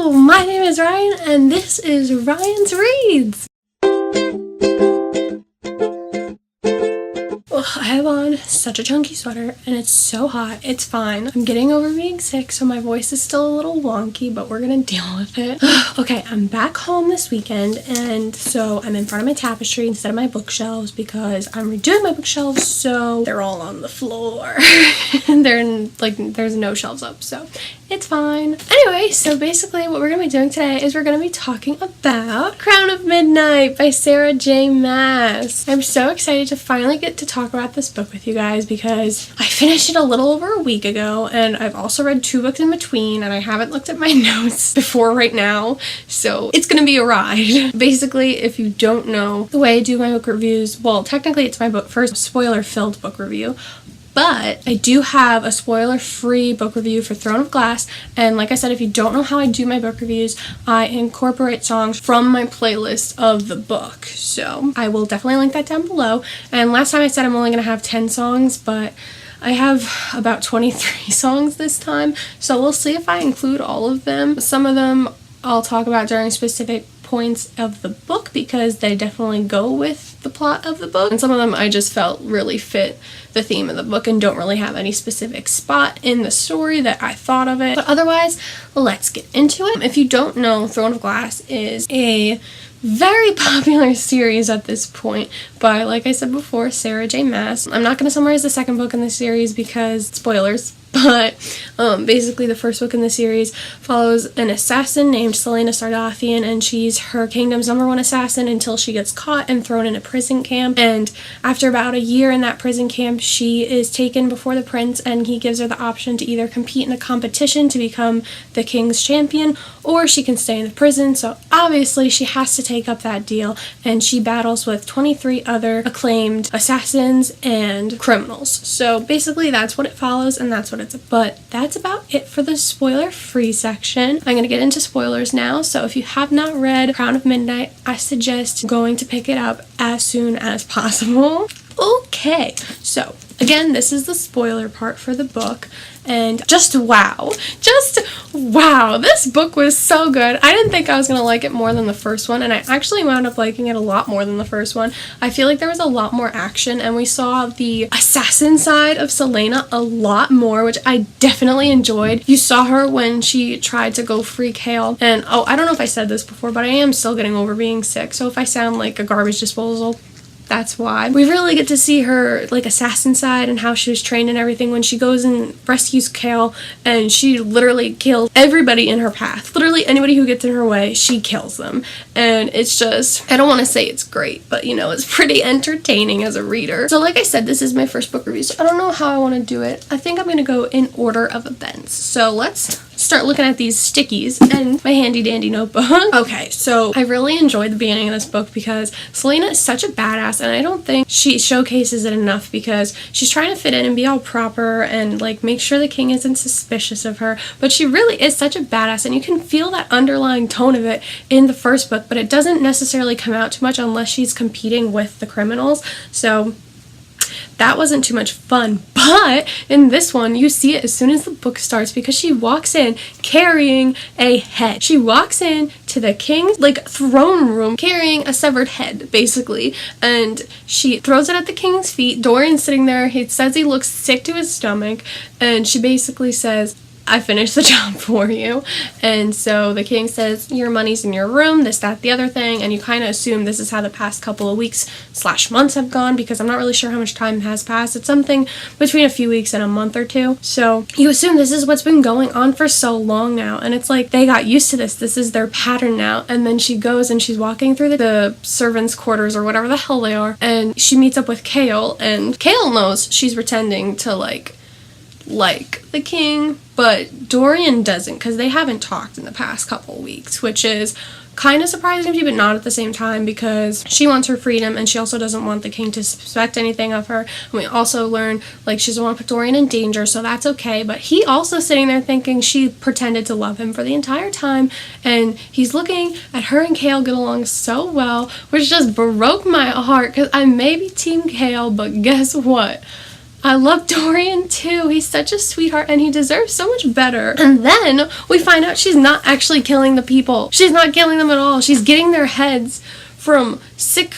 Hello, my name is Ryan, and this is Ryan's Reads. I have on such a chunky sweater and it's so hot. It's fine. I'm getting over being sick, so my voice is still a little wonky, but we're gonna deal with it. Okay, I'm back home this weekend, and so I'm in front of my tapestry instead of my bookshelves because I'm redoing my bookshelves, so they're all on the floor. And there's no shelves up, so it's fine. Anyway, so basically what we're gonna be doing today is we're gonna be talking about Crown of Midnight by Sarah J. Maas. I'm so excited to finally get to talk about this book with you guys because I finished it a little over a week ago, and I've also read 2 books in between, and I haven't looked at my notes before right now, so it's gonna be a ride. Basically, if you don't know the way I do my book reviews, well, technically it's my first spoiler-filled book review, but I do have a spoiler-free book review for Throne of Glass, and like I said, if you don't know how I do my book reviews, I incorporate songs from my playlist of the book, so I will definitely link that down below. And last time I said I'm only going to have 10 songs, but I have about 23 songs this time, so we'll see if I include all of them. Some of them I'll talk about during specific points of the book because they definitely go with the plot of the book, and some of them I just felt really fit the theme of the book and don't really have any specific spot in the story that I thought of it. But otherwise, let's get into it. If you don't know, Throne of Glass is a very popular series at this point by, like I said before, Sarah J. Maas. I'm not going to summarize the second book in the series because spoilers, but basically the first book in the series follows an assassin named Celaena Sardathian, and she's her kingdom's #1 assassin until she gets caught and thrown in a prison camp. And after about a year in that prison camp, she is taken before the prince, and he gives her the option to either compete in a competition to become the king's champion, or she can stay in the prison. So obviously she has to take up that deal, and she battles with 23 other acclaimed assassins and criminals. So basically that's what it follows, and that's what but that's about it for the spoiler-free section. I'm going to get into spoilers now, so if you have not read Crown of Midnight, I suggest going to pick it up as soon as possible. Okay, so again, this is the spoiler part for the book, and just wow, this book was so good. I didn't think I was going to like it more than the first one, and I actually wound up liking it a lot more than the first one. I feel like there was a lot more action, and we saw the assassin side of Celaena a lot more, which I definitely enjoyed. You saw her when she tried to go free Chaol, and oh, I don't know if I said this before, but I am still getting over being sick, so if I sound like a garbage disposal, that's why. We really get to see her like assassin side and how she was trained and everything when she goes and rescues Chaol, and she literally kills everybody in her path. Literally anybody who gets in her way, she kills them. And it's just, I don't want to say it's great, but you know, it's pretty entertaining as a reader. So like I said, this is my first book review, so I don't know how I want to do it. I think I'm going to go in order of events. So let's start looking at these stickies and my handy dandy notebook. Okay, so I really enjoyed the beginning of this book because Celaena is such a badass, and I don't think she showcases it enough because she's trying to fit in and be all proper and like make sure the king isn't suspicious of her, but she really is such a badass, and you can feel that underlying tone of it in the first book, but it doesn't necessarily come out too much unless she's competing with the criminals. So that wasn't too much fun, but in this one you see it as soon as the book starts because she walks in carrying a head. She walks in to the king's like throne room carrying a severed head basically, and she throws it at the king's feet. Dorian's sitting there, he says he looks sick to his stomach, and she basically says, I finished the job for you. And so the king says, your money's in your room, this, that, the other thing, and you kind of assume this is how the past couple of weeks / months have gone because I'm not really sure how much time has passed. It's something between a few weeks and a month or two. So you assume this is what's been going on for so long now, and it's like they got used to this. This is their pattern now. And then she goes and she's walking through the servants' quarters or whatever the hell they are, and she meets up with Chaol, and Chaol knows she's pretending to like the king, but Dorian doesn't because they haven't talked in the past couple weeks, which is kind of surprising to me, but not at the same time because she wants her freedom and she also doesn't want the king to suspect anything of her. And we also learn like she doesn't want to put Dorian in danger, so that's okay. But he also sitting there thinking she pretended to love him for the entire time, and he's looking at her and Chaol get along so well, which just broke my heart because I may be team Chaol, but guess what? I love Dorian too. He's such a sweetheart and he deserves so much better. And then we find out she's not actually killing the people. She's not killing them at all. She's getting their heads from sick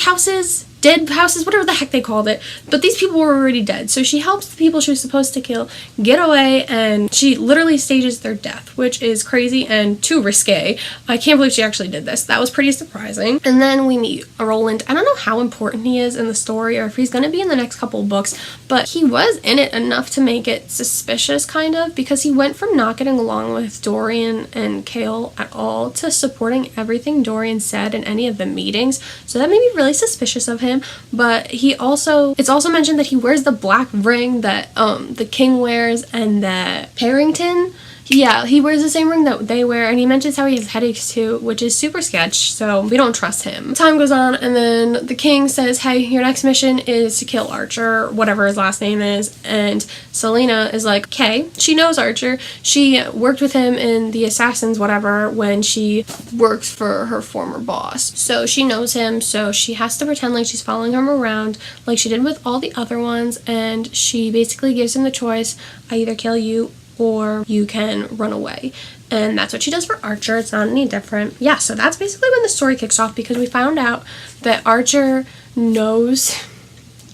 houses, dead houses, whatever the heck they called it. But these people were already dead. So she helps the people she was supposed to kill get away, and she literally stages their death, which is crazy and too risque. I can't believe she actually did this. That was pretty surprising. And then we meet Roland. I don't know how important he is in the story or if he's going to be in the next couple books, but he was in it enough to make it suspicious, kind of, because he went from not getting along with Dorian and Chaol at all to supporting everything Dorian said in any of the meetings. So that made me really suspicious of him. But it's also mentioned that he wears the black ring that the king wears and that Parrington, yeah, he wears the same ring that they wear, and he mentions how he has headaches too, which is super sketch, so we don't trust him. Time goes on, and then the king says, hey, your next mission is to kill Archer, whatever his last name is, and Celaena is like, okay, she knows Archer. She worked with him in the Assassins, whatever, when she works for her former boss. So she knows him, so she has to pretend like she's following him around, like she did with all the other ones, and she basically gives him the choice, I either kill you or you can run away. And that's what she does for Archer. It's not any different. Yeah, so that's basically when the story kicks off, because we found out that Archer knows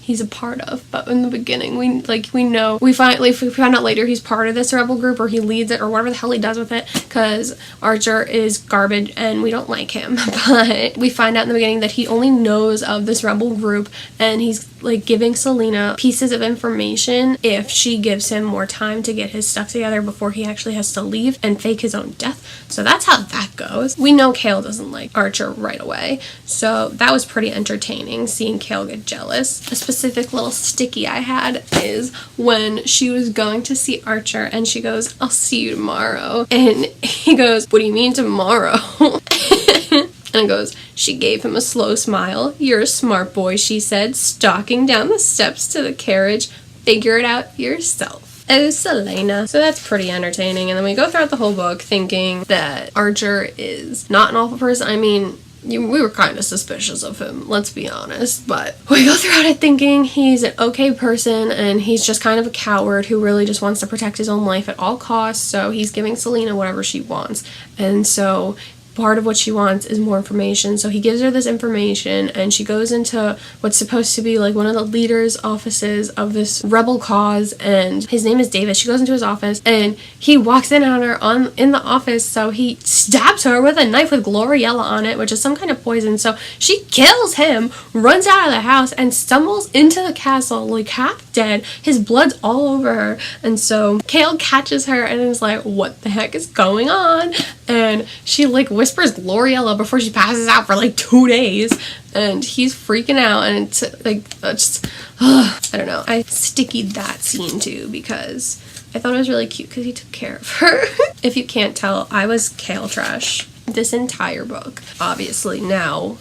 he's a part of, but in the beginning we find out later he's part of this rebel group, or he leads it, or whatever the hell he does with it, because Archer is garbage and we don't like him. But we find out in the beginning that he only knows of this rebel group, and he's like giving Celaena pieces of information if she gives him more time to get his stuff together before he actually has to leave and fake his own death. So that's how that goes. We know Chaol doesn't like Archer right away, so that was pretty entertaining seeing Chaol get jealous. A specific little sticky I had is when she was going to see Archer and she goes, I'll see you tomorrow, and he goes, what do you mean tomorrow? And goes, she gave him a slow smile. You're a smart boy, she said, stalking down the steps to the carriage. Figure it out yourself. Oh, Celaena. So that's pretty entertaining. And then we go throughout the whole book thinking that Archer is not an awful person. I mean, we were kind of suspicious of him, let's be honest, but we go throughout it thinking he's an okay person and he's just kind of a coward who really just wants to protect his own life at all costs, so he's giving Celaena whatever she wants. And so part of what she wants is more information, so he gives her this information, and she goes into what's supposed to be like one of the leaders' offices of this rebel cause, and his name is Davis. She goes into his office and he walks in on her in the office, so he stabs her with a knife with Gloriella on it, which is some kind of poison. So she kills him, runs out of the house, and stumbles into the castle like half dead. His blood's all over her, and so Chaol catches her and is like, what the heck is going on? And she like whispers Gloriella before she passes out for like 2 days, and he's freaking out, and it's like, I don't know. I stickied that scene too because I thought it was really cute because he took care of her. If you can't tell, I was Chaol trash this entire book. Obviously now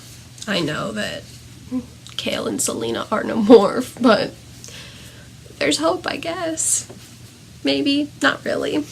I know that Chaol and Celaena are no more, but there's hope, I guess. Maybe, not really.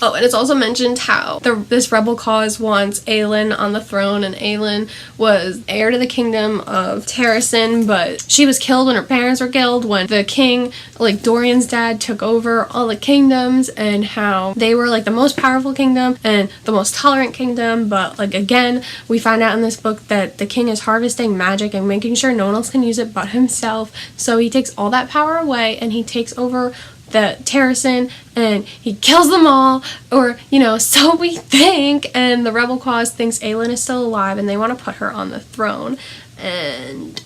Oh, and it's also mentioned how this rebel cause wants Aelin on the throne, and Aelin was heir to the kingdom of Terrasen, but she was killed when her parents were killed, when the king, like Dorian's dad, took over all the kingdoms, and how they were like the most powerful kingdom and the most tolerant kingdom. But like again, we find out in this book that the king is harvesting magic and making sure no one else can use it but himself, so he takes all that power away and he takes over the Terrasen and he kills them all, or so we think, and the rebel cause thinks Aelin is still alive and they want to put her on the throne, and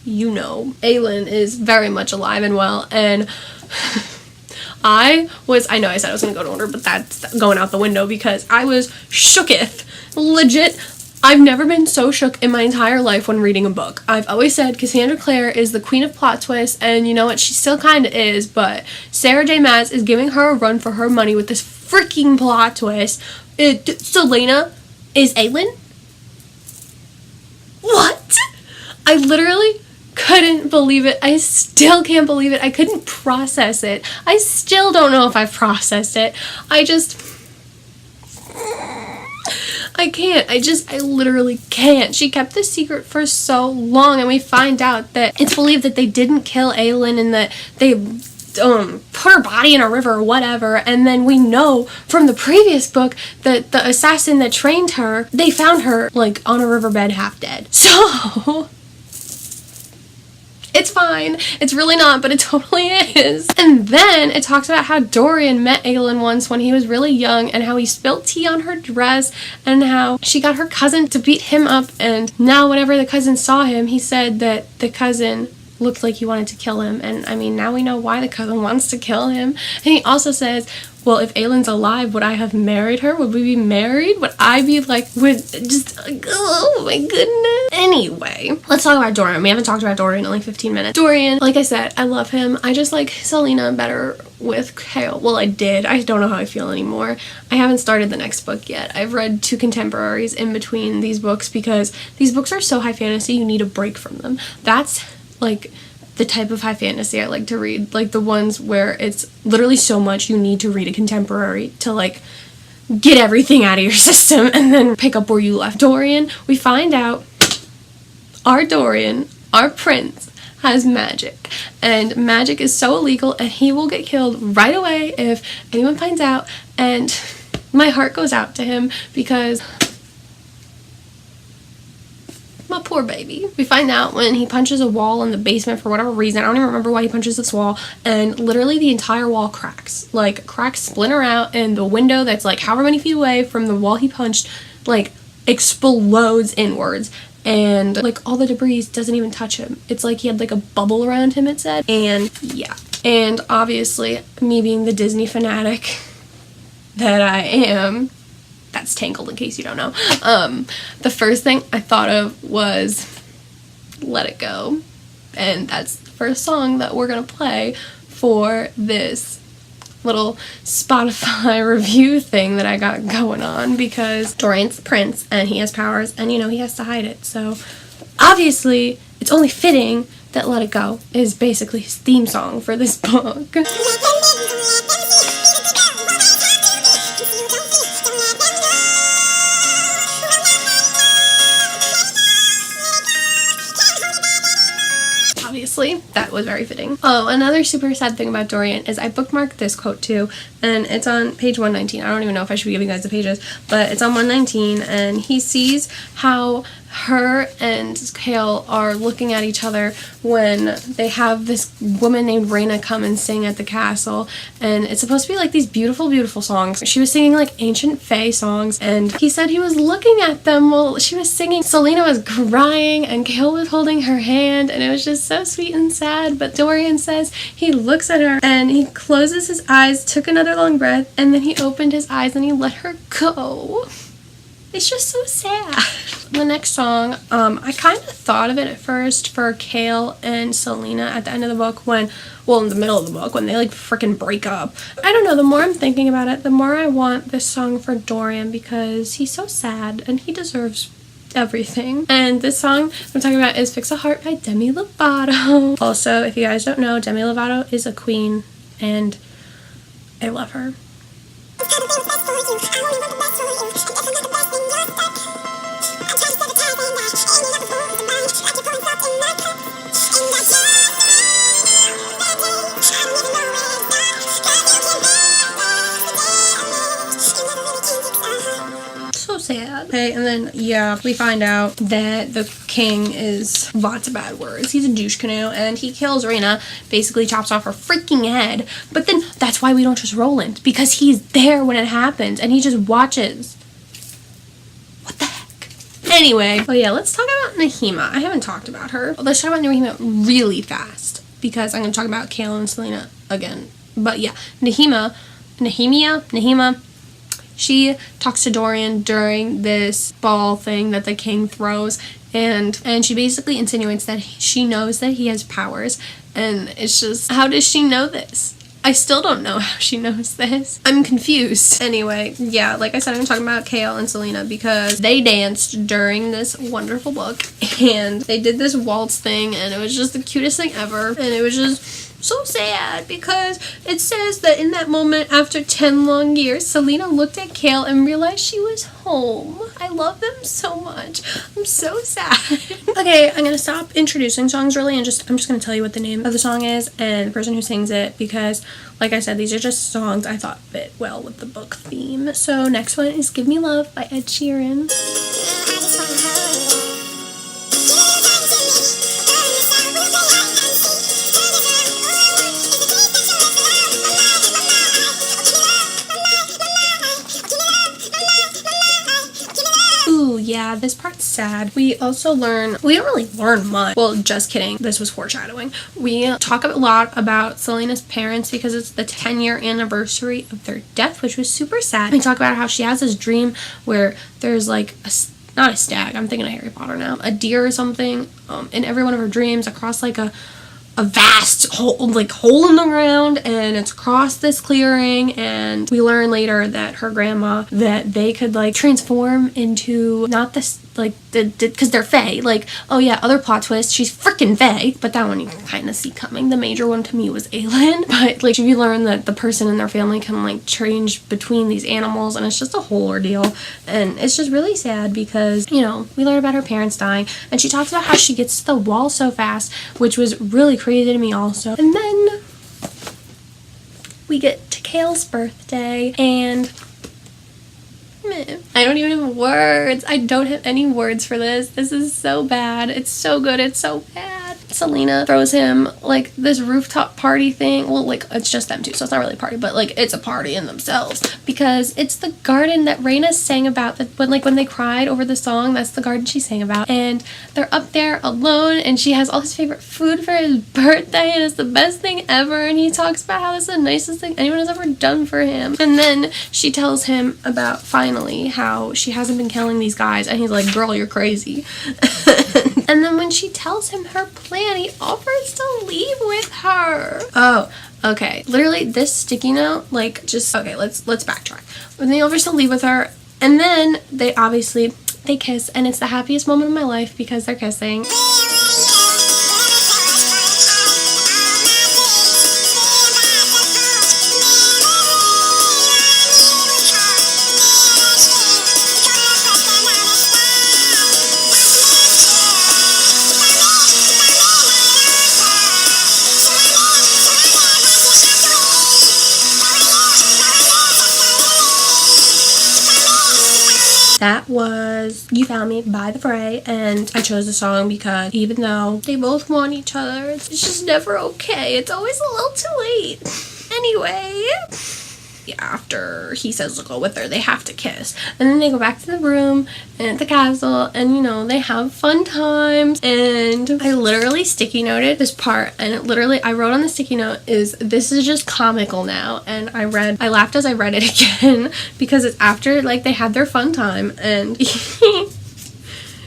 Aelin is very much alive and well, and I know I said I was going to go to order, but that's going out the window because I was shooketh. Legit, I've never been so shook in my entire life when reading a book. I've always said Cassandra Clare is the queen of plot twists, and you know what, she still kind of is, but Sarah J Maas is giving her a run for her money with this freaking plot twist. Celaena is Aelin? What? I literally couldn't believe it. I still can't believe it. I couldn't process it. I still don't know if I've processed it. I can't. I literally can't. She kept this secret for so long, and we find out that it's believed that they didn't kill Aelin and that they put her body in a river or whatever. And then we know from the previous book that the assassin that trained her, they found her like on a riverbed half dead. So it's fine. It's really not, but it totally is. And then it talks about how Dorian met Aelin once when he was really young and how he spilled tea on her dress and how she got her cousin to beat him up, and now whenever the cousin saw him, he said that the cousin looked like he wanted to kill him. And I mean, now we know why the cousin wants to kill him. And he also says, well, if Aelin's alive, would I have married her? Would we be married? Would I be like, oh my goodness. Anyway, let's talk about Dorian. We haven't talked about Dorian in like 15 minutes. Dorian, like I said, I love him. I just like Selena better with Chaol. Well, I did. I don't know how I feel anymore. I haven't started the next book yet. I've read 2 contemporaries in between these books because these books are so high fantasy, you need a break from them. That's like the type of high fantasy I like to read, like the ones where it's literally so much you need to read a contemporary to like get everything out of your system and then pick up where you left. Dorian, we find out our Dorian, our prince, has magic, and magic is so illegal and he will get killed right away if anyone finds out, and my heart goes out to him because my poor baby. We find out when he punches a wall in the basement for whatever reason. I don't even remember why he punches this wall, and literally the entire wall cracks. Like, cracks splinter out, and the window that's like however many feet away from the wall he punched, like, explodes inwards. And like all the debris doesn't even touch him. It's like he had like a bubble around him, it said. And yeah. And obviously, me being the Disney fanatic that I am, that's Tangled in case you don't know. The first thing I thought of was Let It Go. And that's the first song that we're gonna play for this little Spotify review thing that I got going on, because Dorian's the prince and he has powers and you know he has to hide it. So obviously it's only fitting that Let It Go is basically his theme song for this book. Obviously, that was very fitting. Oh, another super sad thing about Dorian is I bookmarked this quote too, and it's on page 119. I don't even know if I should be giving you guys the pages, but it's on 119, and he sees how her and Chaol are looking at each other when they have this woman named Rhaena come and sing at the castle, and it's supposed to be like these beautiful, beautiful songs. She was singing like ancient fae songs, and he said he was looking at them while she was singing. Selena was crying, and Chaol was holding her hand, and it was just so sweet and sad. But Dorian says he looks at her, and he closes his eyes, took another long breath, and then he opened his eyes and he let her go. It's just so sad. The next song, I kind of thought of it at first for Chaol and Selena at the end of the book when, well, in the middle of the book when they like freaking break up. I don't know, the more I'm thinking about it, the more I want this song for Dorian because he's so sad and he deserves everything. And this song I'm talking about is Fix a Heart by Demi Lovato. Also, if you guys don't know, Demi Lovato is a queen and I love her. Sad. Okay, and then yeah, we find out that the king is lots of bad words. He's a douche canoe and he kills Rhaena, basically chops off her freaking head. But then that's why we don't trust Roland, because he's there when it happens and he just watches. What the heck? Anyway, oh yeah, let's talk about Nehema. I haven't talked about her. Let's talk about Nehema really fast because I'm going to talk about Chaol and Selena again. But yeah, Nehema. She talks to Dorian during this ball thing that the king throws, and she basically insinuates that she knows that he has powers, and it's just, how does she know this? I still don't know how she knows this. I'm confused. Anyway, yeah, like I said, I'm talking about Chaol and Selena because they danced during this wonderful book, and they did this waltz thing, and it was just the cutest thing ever, and it was just so sad because it says that in that moment, after 10 long years, Selena looked at Cale and realized she was home. I love them so much. I'm so sad. Okay, I'm gonna stop introducing songs really and I'm just gonna tell you what the name of the song is and the person who sings it, because like I said, these are just songs I thought fit well with the book theme. So next one is Give Me Love by Ed Sheeran. Yeah, this part's sad. We don't really learn much. Well, just kidding. This was foreshadowing. We talk a lot about Selena's parents because it's the 10-year anniversary of their death, which was super sad. We talk about how she has this dream where there's like not a stag, I'm thinking of Harry Potter now, a deer or something in every one of her dreams across like a vast hole in the ground, and it's across this clearing. And we learn later that her grandma, that they could like transform into not this like because they're fae. Like, oh yeah, other plot twist, she's freaking fae, but that one you can kind of see coming. The major one to me was Aelin, but like you learn that the person in their family can like change between these animals, and it's just a whole ordeal. And it's just really sad because, you know, we learn about her parents dying, and she talks about how she gets to the wall so fast, which was really crazy to me also. And then we get to Cale's birthday, and I don't even have words. I don't have any words for this. This is so bad. It's so good. It's so bad. Selena throws him like this rooftop party thing. Well, like it's just them two, so it's not really a party, but like it's a party in themselves because it's the garden that Raina sang about. That when they cried over the song, that's the garden she sang about. And they're up there alone, and she has all his favorite food for his birthday, and it's the best thing ever. And he talks about how it's the nicest thing anyone has ever done for him. And then she tells him about finally how she hasn't been killing these guys, and he's like, "Girl, you're crazy." And then when she tells him her plan, he offers to leave with her. Oh, okay. Literally, this sticky note, like, just okay. Let's backtrack. When he offers to leave with her, and then they kiss, and it's the happiest moment of my life because they're kissing. That was You Found Me by The Fray, and I chose the song because even though they both want each other, it's just never okay. It's always a little too late. Anyway, after he says to go with her, they have to kiss. And then they go back to the room and at the castle, and you know, they have fun times. And I literally sticky noted this part, and I wrote on the sticky note this is just comical now. And I laughed as I read it again because it's after like they had their fun time, and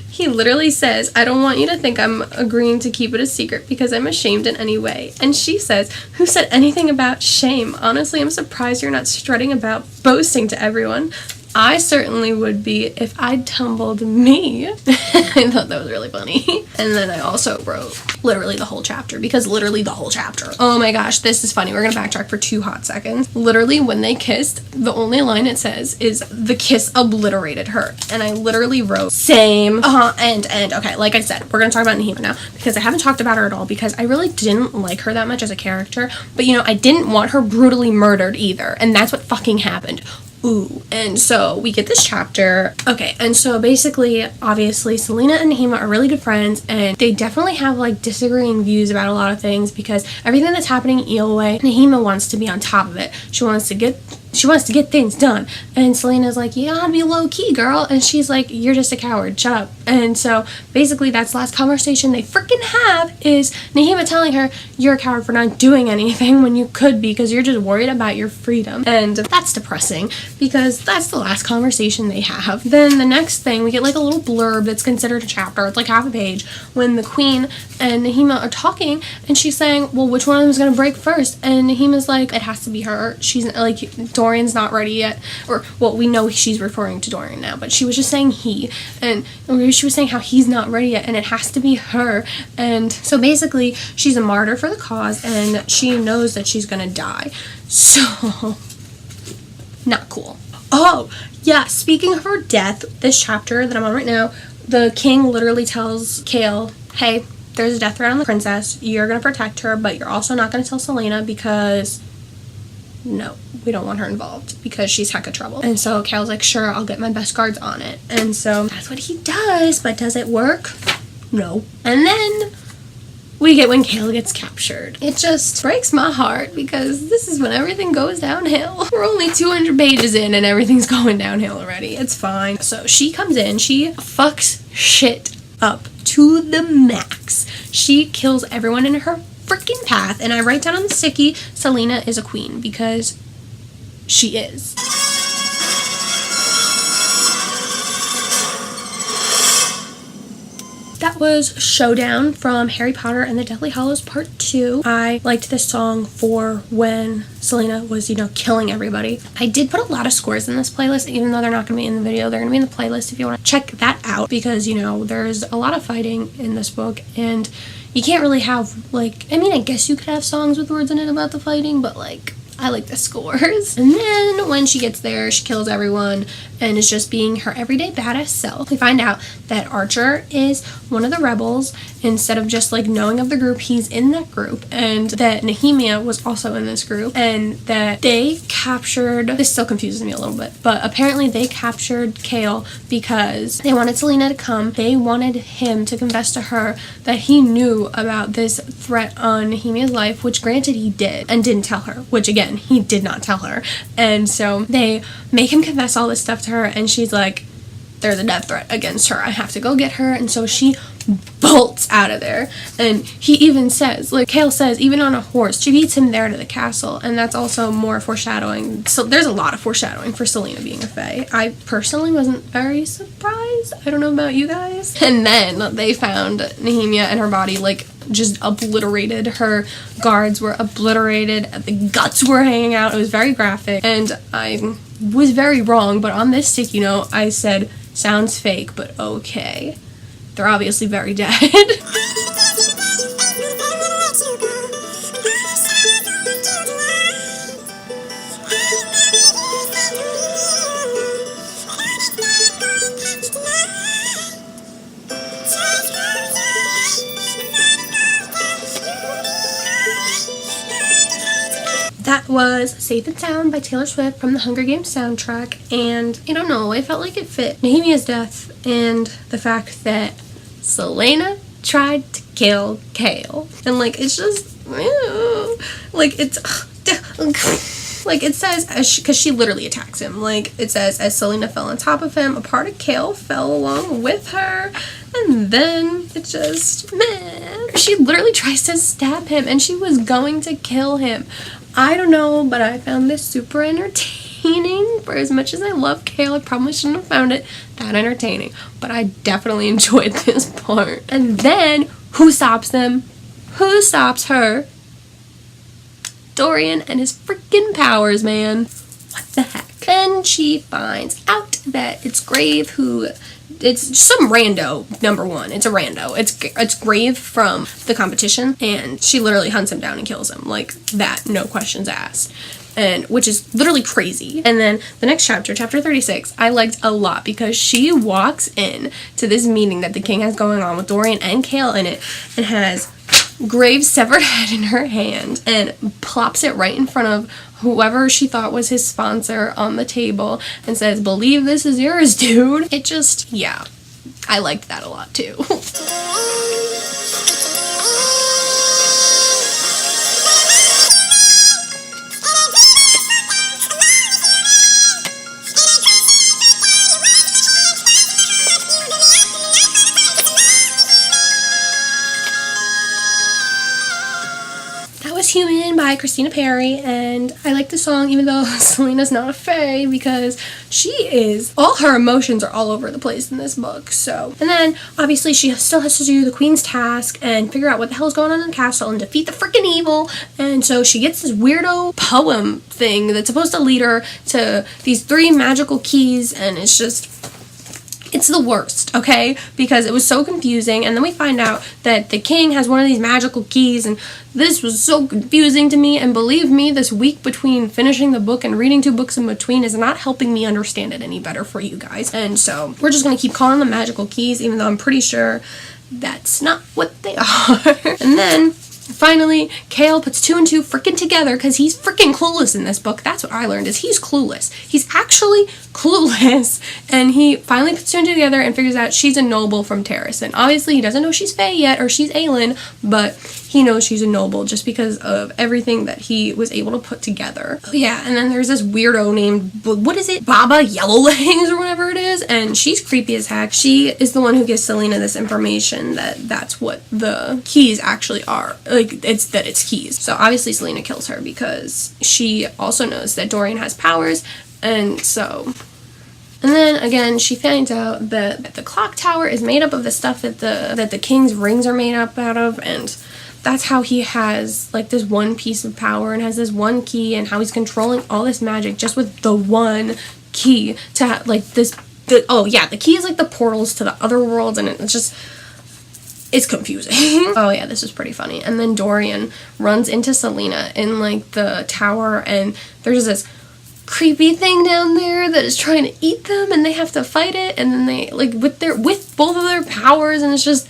he literally says, "I don't want you to think I'm agreeing to keep it a secret because I'm ashamed in any way." And she says, "Who said anything about shame? Honestly, I'm surprised you're not strutting about boasting to everyone. I certainly would be if I'd tumbled me." I thought that was really funny. And then I also wrote literally the whole chapter, because literally the whole chapter. Oh my gosh, this is funny. We're gonna backtrack for 2 hot seconds. Literally, when they kissed, the only line it says is, "The kiss obliterated her." And I literally wrote, same. And okay, like I said, we're gonna talk about Nahima now, because I haven't talked about her at all, because I really didn't like her that much as a character. But you know, I didn't want her brutally murdered either, and that's what fucking happened. Ooh. And so we get this chapter. Okay, and so basically, obviously, Selena and Nahima are really good friends, and they definitely have like disagreeing views about a lot of things, because everything that's happening in Eyllwe, Nahima wants to be on top of it. She wants to get things done. And Selena's like, "You gotta be low key, girl." And she's like, "You're just a coward, shut up." And so basically that's the last conversation they freaking have, is Nahima telling her, "You're a coward for not doing anything when you could be, because you're just worried about your freedom." And that's depressing, because that's the last conversation they have. Then the next thing, we get like a little blurb that's considered a chapter. It's like half a page, when the queen and Nahima are talking, and she's saying, "Well, which one of them is gonna break first?" And Nahima's like, "It has to be her. She's like, Dorian's not ready yet. Or, well, we know she's referring to Dorian now, but she was just saying he. And she was saying how he's not ready yet, and it has to be her. And so basically, she's a martyr for the cause, and she knows that she's gonna die. So, not cool. Oh, yeah, speaking of her death, this chapter that I'm on right now, the king literally tells Chaol, hey, there's a death threat on the princess. You're going to protect her, but you're also not going to tell Celaena because, no, we don't want her involved because she's hecka trouble. And so Chaol's like, sure, I'll get my best guards on it. And so that's what he does, but does it work? No. And then we get when Chaol gets captured. It just breaks my heart because this is when everything goes downhill. We're only 200 pages in and everything's going downhill already. It's fine. So she comes in, she fucks shit up to the max. She kills everyone in her freaking path, and I write down on the sticky, Celaena is a queen, because she is. That was Showdown from Harry Potter and the Deathly Hallows Part 2. I liked this song for when Celaena was, killing everybody. I did put a lot of scores in this playlist, even though they're not going to be in the video. They're going to be in the playlist if you want to check that out, because, there's a lot of fighting in this book, and you can't really have, I guess you could have songs with words in it about the fighting, but, I like the scores. And then when she gets there, she kills everyone and is just being her everyday badass self. We find out that Archer is one of the rebels. Instead of just knowing of the group, he's in that group, and that Nehemia was also in this group, and that they captured, this still confuses me a little bit, but apparently they captured Chaol because they wanted Celaena to come. They wanted him to confess to her that he knew about this threat on Nehemia's life, which granted he did, and didn't tell her, which again, he did not tell her. And so they make him confess all this stuff to her, and she's like, there's a death threat against her. I have to go get her. And so she bolts out of there. And he even says, Chaol says, even on a horse, she beats him there to the castle. And that's also more foreshadowing. So there's a lot of foreshadowing for Celaena being a fae. I personally wasn't very surprised. I don't know about you guys. And then they found Nehemia and her body, just obliterated. Her guards were obliterated. The guts were hanging out. It was very graphic. And I was very wrong. But on this sticky note, I said, sounds fake, but okay. They're obviously very dead. That was Safe and Sound by Taylor Swift from the Hunger Games soundtrack, and I don't know, I felt like it fit Nehemia's death and the fact that Celaena tried to kill Chaol. And it's just, it says, because she literally attacks him, it says, as Celaena fell on top of him, a part of Chaol fell along with her, and then it just, man, she literally tries to stab him, and she was going to kill him. I don't know, but I found this super entertaining. For as much as I love Chaol, I probably shouldn't have found it that entertaining, but I definitely enjoyed this part. And then, who stops them? Who stops her? Dorian and his freaking powers, man. What the heck? Then she finds out that it's Grave who... It's some rando, number one. It's a rando. It's Grave from the competition, and she literally hunts him down and kills him. That, no questions asked. And which is literally crazy. And then the next chapter, chapter 36, I liked a lot because she walks in to this meeting that the king has going on with Dorian and Chaol in it, and has Grave's severed head in her hand and plops it right in front of whoever she thought was his sponsor on the table and says, believe this is yours, dude. It just, yeah, I liked that a lot too. Human by Christina Perri, and I like the song even though Selena's not a fae because she is, all her emotions are all over the place in this book. So, and then obviously she still has to do the queen's task and figure out what the hell is going on in the castle and defeat the freaking evil, and so she gets this weirdo poem thing that's supposed to lead her to these 3 magical keys, and it's just, it's the worst, okay? Because it was so confusing, and then we find out that the king has one of these magical keys, and this was so confusing to me, and believe me, this week between finishing the book and reading 2 books in between is not helping me understand it any better for you guys. And so we're just gonna keep calling them magical keys, even though I'm pretty sure that's not what they are. And then finally, Chaol puts 2 and 2 freaking together because he's freaking clueless in this book. That's what I learned, is he's clueless. He's actually clueless. And he finally puts 2 and 2 together and figures out she's a noble from Terrace. And obviously he doesn't know she's fae yet, or she's Aelin, but he knows she's a noble just because of everything that he was able to put together. Oh yeah, and then there's this weirdo named, what is it? Baba Yellowlegs or whatever it is, and she's creepy as heck. She is the one who gives Selena this information that that's what the keys actually are. Like, it's keys. So obviously Selena kills her because she also knows that Dorian has powers, and so... And then again, she finds out that the clock tower is made up of the stuff that the king's rings are made up out of, and that's how he has like this one piece of power and has this one key, and how he's controlling all this magic just with the one key to have like this. Oh yeah, the key is like the portals to the other worlds, and it's just, it's confusing. Oh yeah, this is pretty funny. And then Dorian runs into Selena in like the tower, and there's this creepy thing down there that is trying to eat them, and they have to fight it, and then they like with both of their powers, and it's just,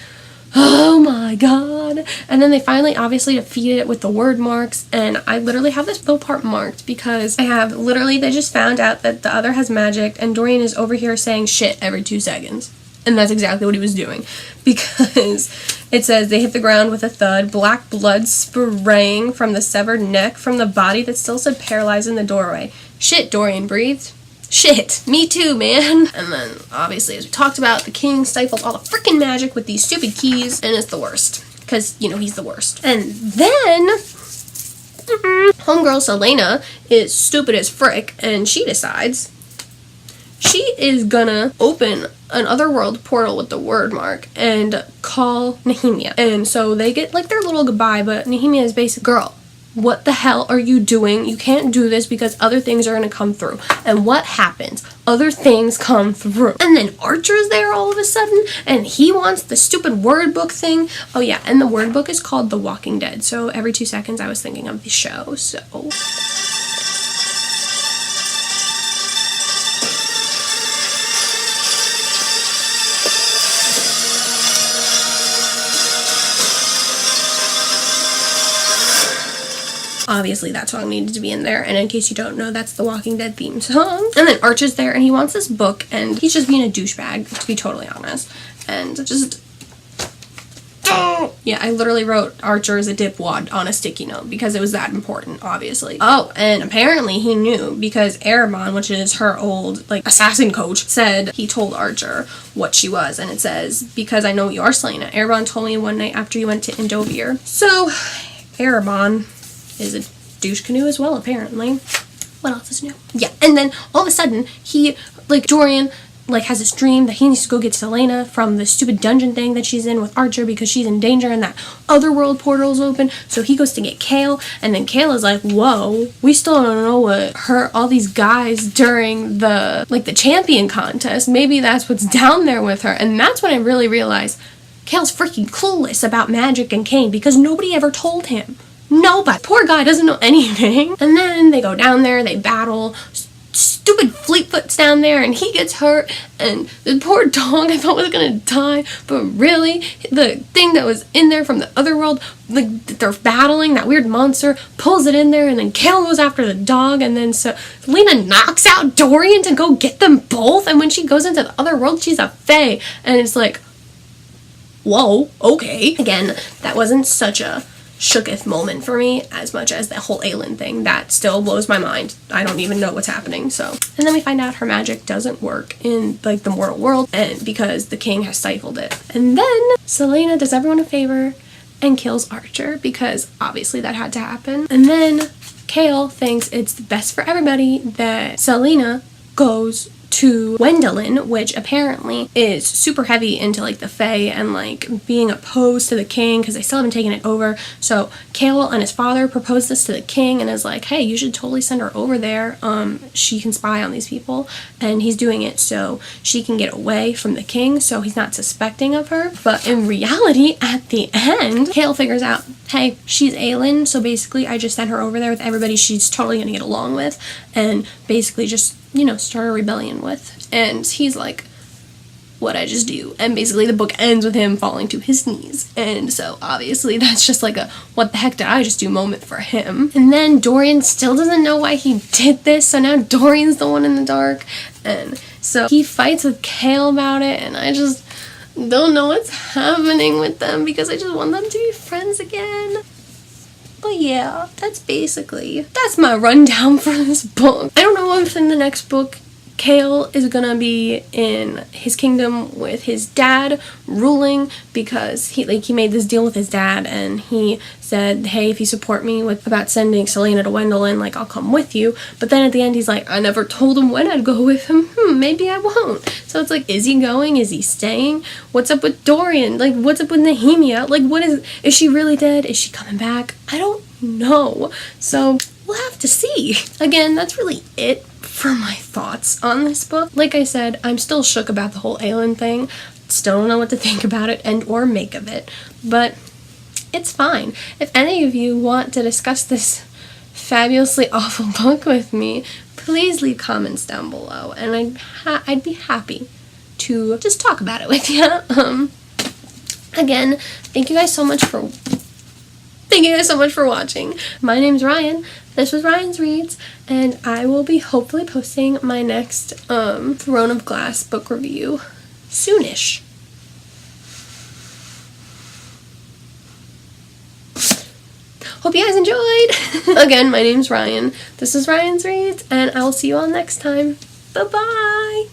oh my god. And then they finally obviously defeat it with the word marks, and I literally have this little part marked because I have literally, they just found out that the other has magic, and Dorian is over here saying shit every 2 seconds. And that's exactly what he was doing, because it says they hit the ground with a thud, black blood spraying from the severed neck from the body that still stood paralyzed in the doorway. Shit, Dorian breathed. Shit, me too, man. And then, obviously, as we talked about, the king stifled all the freaking magic with these stupid keys, and it's the worst. Because, you know, he's the worst. And then, homegirl Selena is stupid as frick, and she decides she is gonna open an otherworld portal with the word mark and call Nehemia. And so they get, like, their little goodbye, but Nehemia is basically, girl, what the hell are you doing? You can't do this because other things are going to come through. And what happens? Other things come through. And then Archer's there all of a sudden, and he wants the stupid word book thing. Oh yeah, and the word book is called The Walking Dead. So every 2 seconds I was thinking of the show, so... Obviously, that song needed to be in there, and in case you don't know, that's the Walking Dead theme song. And then Archer's there, and he wants this book, and he's just being a douchebag, to be totally honest. And just... yeah, I literally wrote Archer as a dipwad on a sticky note, because it was that important, obviously. Oh, and apparently he knew, because Erebon, which is her old, like, assassin coach, said he told Archer what she was, and it says, because I know you are Selena. Erebon told me one night after you went to Endovier. So, Erebon is a douche canoe as well, apparently. What else is new? Yeah, and then all of a sudden, he, like, Dorian, like, has this dream that he needs to go get Selena from the stupid dungeon thing that she's in with Archer because she's in danger and that otherworld portal's open. So he goes to get Chaol, and then Chaol is like, whoa, we still don't know what all these guys during the, like, the champion contest, maybe that's what's down there with her. And that's when I really realized Chaol's freaking clueless about magic and Cain because nobody ever told him. Nobody. Poor guy doesn't know anything. And then they go down there, they battle. Stupid Fleetfoot's down there, and he gets hurt, and the poor dog I thought was gonna die, but really, the thing that was in there from the other world, like, they're battling, that weird monster, pulls it in there, and then Chaol goes after the dog, and then so Lena knocks out Dorian to go get them both, and when she goes into the other world, she's a fae, and it's like, whoa, okay. Again, that wasn't such a shooketh moment for me as much as the whole Aelin thing. That still blows my mind. I don't even know what's happening, so. And then we find out her magic doesn't work in, like, the mortal world, and because the king has stifled it. And then Selena does everyone a favor and kills Archer, because obviously that had to happen. And then Chaol thinks it's best for everybody that Celaena goes to Gwendolen, which apparently is super heavy into like the Fae and like being opposed to the king because they still haven't taken it over. So Chaol and his father proposed this to the king and is like, hey, you should totally send her over there. She can spy on these people, and he's doing it so she can get away from the king so he's not suspecting of her. But in reality, at the end, Chaol figures out, hey, she's Aelin, so basically I just sent her over there with everybody she's totally gonna get along with and basically just, you know, start a rebellion with. And he's like, what'd I just do? And basically the book ends with him falling to his knees. And so obviously that's just like a what the heck did I just do moment for him. And then Dorian still doesn't know why he did this, so now Dorian's the one in the dark. And so he fights with Chaol about it, and I just don't know what's happening with them because I just want them to be friends again. But yeah, that's my rundown for this book. I don't know if in the next book Chaol is gonna be in his kingdom with his dad ruling, because he made this deal with his dad and he said, hey, if you support me about sending Celaena to Gwendolen, like, I'll come with you. But then at the end he's like, I never told him when I'd go with him. Maybe I won't. So it's like, is he going? Is he staying? What's up with Dorian? Like, what's up with Nehemia? Like, is she really dead? Is she coming back? I don't know. So we'll have to see. Again, that's really it for my thoughts on this book. Like I said, I'm still shook about the whole Aelin thing. Still don't know what to think about it and or make of it, but it's fine. If any of you want to discuss this fabulously awful book with me, please leave comments down below, and I'd be happy to just talk about it with you. Again, thank you guys so much for watching. My name's Ryan. This was Ryan's Reads, and I will be hopefully posting my next Throne of Glass book review soonish. Hope you guys enjoyed. Again, my name's Ryan. This is Ryan's Reads, and I will see you all next time. Bye-bye.